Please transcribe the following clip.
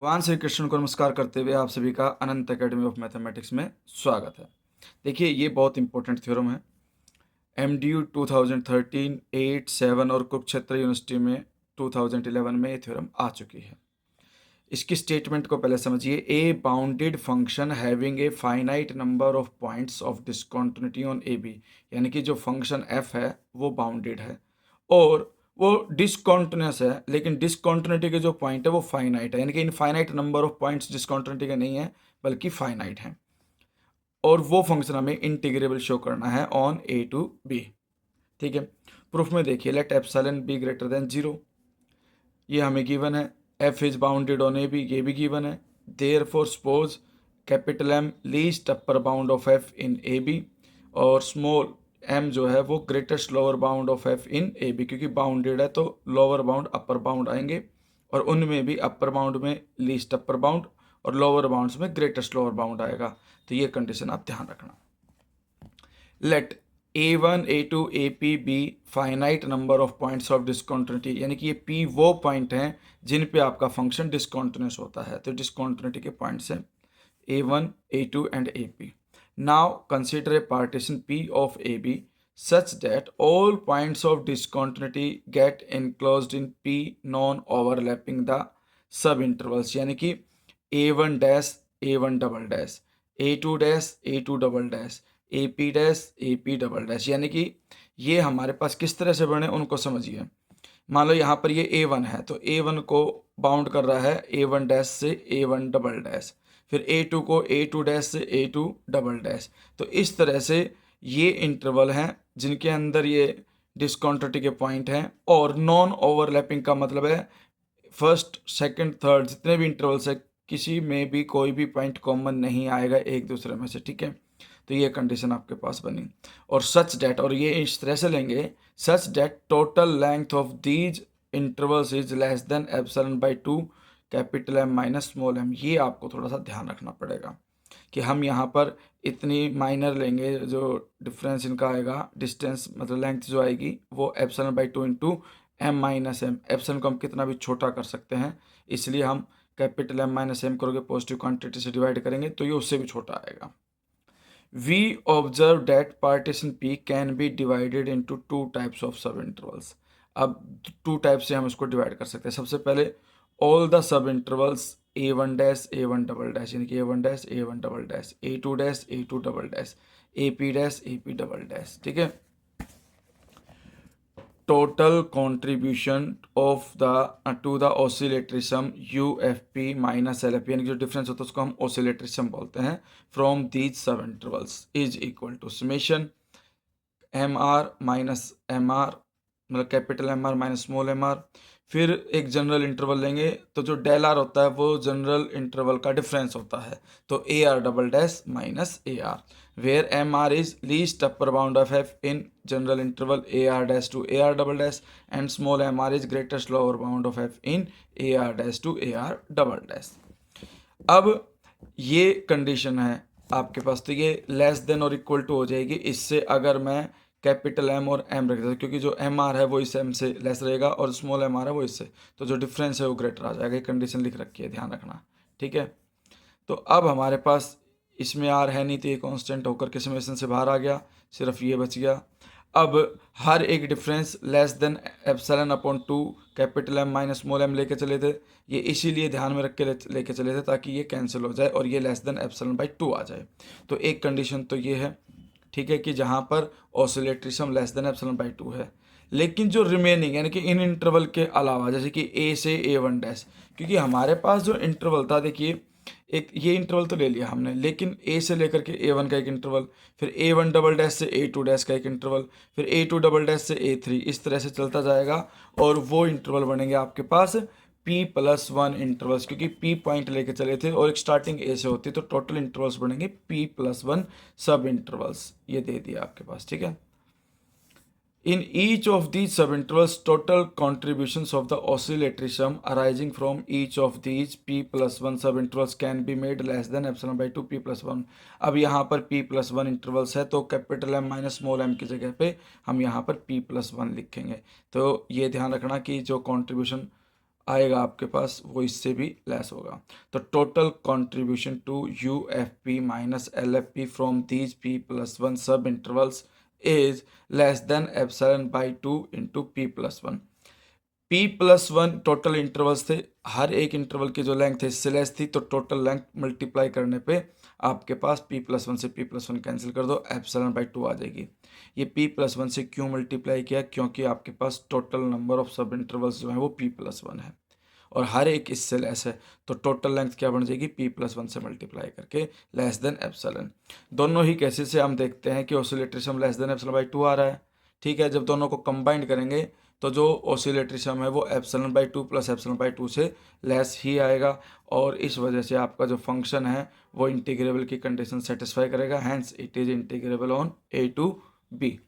भगवान श्री कृष्ण को नमस्कार करते हुए आप सभी का अनंत एकेडमी ऑफ मैथमेटिक्स में स्वागत है। देखिए ये बहुत इंपॉर्टेंट थ्योरम है। एमडीयू 2013, 8, 7 और कुरुक्षेत्र यूनिवर्सिटी में 2011 में ये थ्योरम आ चुकी है। इसकी स्टेटमेंट को पहले समझिए। A bounded function having a finite number of points of discontinuity on A B, यानी कि जो फंक्शन एफ है वो बाउंडेड है और वो डिसकंटिन्यूस है, लेकिन डिसकंटिन्यूटी के जो पॉइंट है वो फाइनाइट है, यानी कि infinite number of points discontinuity के नहीं है बल्कि फाइनाइट है। और वो फंक्शन हमें इंटीग्रेबल शो करना है ऑन ए टू बी। ठीक है, प्रूफ में देखिए, let epsilon be greater than 0, ये हमें गिवन है। F is bounded on A B, ये भी गिवन है। Therefore suppose capital M least upper bound of f in A B और स्मॉल एम जो है वो greatest lower bound of f in A B, क्योंकि bounded है तो लोअर बाउंड अपर बाउंड आएंगे और उनमें भी अपर बाउंड में लीस्ट अपर बाउंड और लोअर बाउंड्स में ग्रेटेस्ट लोअर बाउंड आएगा। तो ये कंडीशन आप ध्यान रखना। Let a1, a2, ap be finite number of points of discontinuity, यानी कि ये p वो पॉइंट हैं जिन पे आपका फंक्शन डिसकंटिन्यूस होता है। तो डिसकंटिन्यूटी के पॉइंट्स हैं a1, a2 and ap। Now consider a partition p of ab such that all points of discontinuity get enclosed in p non overlapping the sub intervals, यानी कि a1 dash a1 double dash a2 dash a2 double dash A P dash A P double dash, यानी कि ये हमारे पास किस तरह से बने उनको समझिए। मान लो यहाँ पर ये ए वन है तो ए वन को बाउंड कर रहा है ए वन डैश से ए वन डबल डैश, फिर ए टू को ए टू डैश से ए टू डबल डैश। तो इस तरह से ये इंटरवल हैं जिनके अंदर ये डिसकंटिन्यूटी के पॉइंट हैं। और नॉन ओवरलैपिंग का मतलब है फर्स्ट सेकंड थर्ड जितने भी इंटरवल्स है किसी में भी कोई भी पॉइंट कॉमन नहीं आएगा एक दूसरे में से। ठीक है, तो ये कंडीशन आपके पास बनी। और सच डेट, और ये इस तरह से लेंगे, such that total length of these intervals is less than epsilon by 2 capital M minus small M. ये आपको थोड़ा सा ध्यान रखना पड़ेगा कि हम यहाँ पर इतनी माइनर लेंगे, जो डिफरेंस इनका आएगा डिस्टेंस मतलब लेंथ जो आएगी वो epsilon by 2 into M minus m. Epsilon को हम कितना भी छोटा कर सकते हैं, इसलिए हम कैपिटल एम माइनस एम करोगे पॉजिटिव क्वांटिटी से डिवाइड करेंगे तो ये उससे भी छोटा आएगा। We observe that partition P can be divided into two types of subintervals। अब टू टाइप से हम इसको डिवाइड कर सकते हैं। सबसे पहले all the subintervals a1 dash a1 double dash, यानी कि a1 dash a1 double dash a2 dash a2 double dash ap dash ap double dash. ठीक है, total contribution of the to the oscillatory sum U F P minus L F P, यानी कि जो difference होता है उसको हम oscillatory sum बोलते हैं, from these sub intervals is equal to summation M R minus M R, मतलब capital M R minus small M R. फिर एक जनरल इंटरवल लेंगे तो जो डेल आर होता है वो जनरल इंटरवल का डिफरेंस होता है, तो A R double dash minus A R, where M R is least upper bound of f in general interval A R dash to A R double dash and small M R is greatest lower bound of f in A R dash to A R double dash. अब ये condition है आपके पास, तो ये less than और equal to हो जाएगी इससे अगर मैं कैपिटल एम और एम रख देता, क्योंकि जो एम आर है वो इस एम से लेस रहेगा और स्मॉल एम आर है वो इससे, तो जो डिफरेंस है वो ग्रेटर आ जाएगा। ये कंडीशन लिख रखी है, ध्यान रखना। ठीक है, तो अब हमारे पास इसमें आर है नहीं तो ये कांस्टेंट होकर के समेशन से बाहर आ गया, सिर्फ ये बच गया। अब हर एक difference less than epsilon upon 2 capital M minus small m लेके चले थे, ये इसीलिए ध्यान में रख के लेके चले थे ताकि ये कैंसिल हो जाए और ये लेस देन एप्सिलॉन बाई 2 आ जाए। तो एक कंडीशन तो ये है, ठीक है, कि जहाँ पर oscillatory sum less than epsilon by 2 है। लेकिन जो रिमेनिंग यानी कि इन इंटरवल के अलावा, जैसे कि ए से ए वन डैश, क्योंकि हमारे पास जो इंटरवल था, देखिए एक ये इंटरवल तो ले लिया हमने, लेकिन ए से लेकर के ए वन का एक इंटरवल, फिर ए वन डबल डैश से ए टू डैश का एक इंटरवल, फिर ए टू डबल डैश से ए थ्री, इस तरह से चलता जाएगा और वो इंटरवल बनेंगे आपके पास p प्लस वन इंटरवल्स, क्योंकि p पॉइंट लेके चले थे और एक स्टार्टिंग a से होती है, तो टोटल इंटरवल्स बनेंगे p plus one sub intervals. ये दे दिया आपके पास। ठीक है, in each of these subintervals total contributions of the oscillatory sum arising from each of these p plus 1 subintervals can be made less than epsilon by 2 p plus 1। अब यहाँ पर p plus 1 intervals है तो capital m minus small m की जगह पे हम यहाँ पर p plus 1 लिखेंगे। तो ये ध्यान रखना कि जो कॉन्ट्रीब्यूशन आएगा आपके पास वो इससे भी लेस होगा। तो total contribution to U F P minus L F P from these P plus one sub intervals is less than epsilon by two into P plus one. P plus one total intervals थे, हर एक interval की जो length है इससे less थी, तो total length multiply करने पे आपके पास पी प्लस वन से पी प्लस वन कैंसिल कर दो, एप्सिलॉन बाई टू आ जाएगी। ये पी प्लस वन से क्यों मल्टीप्लाई किया, क्योंकि आपके पास टोटल नंबर ऑफ सब इंटरवल्स जो है वो पी प्लस वन है और हर एक इससे लेस है, तो टोटल लेंथ क्या बन जाएगी, पी प्लस वन से मल्टीप्लाई करके लेस देन एप्सिलॉन। दोनों ही केसेस से हम देखते हैं कि oscillatory sum less than epsilon by two आ रहा है। ठीक है, जब दोनों को कंबाइंड करेंगे तो जो ऑसिलेटरी सम है वो epsilon by two plus epsilon by to से लेस ही आएगा, और इस वजह से आपका जो फंक्शन है वो इंटीग्रेबल की कंडीशन सेटिस्फाई करेगा, hence it is integrable on A to B.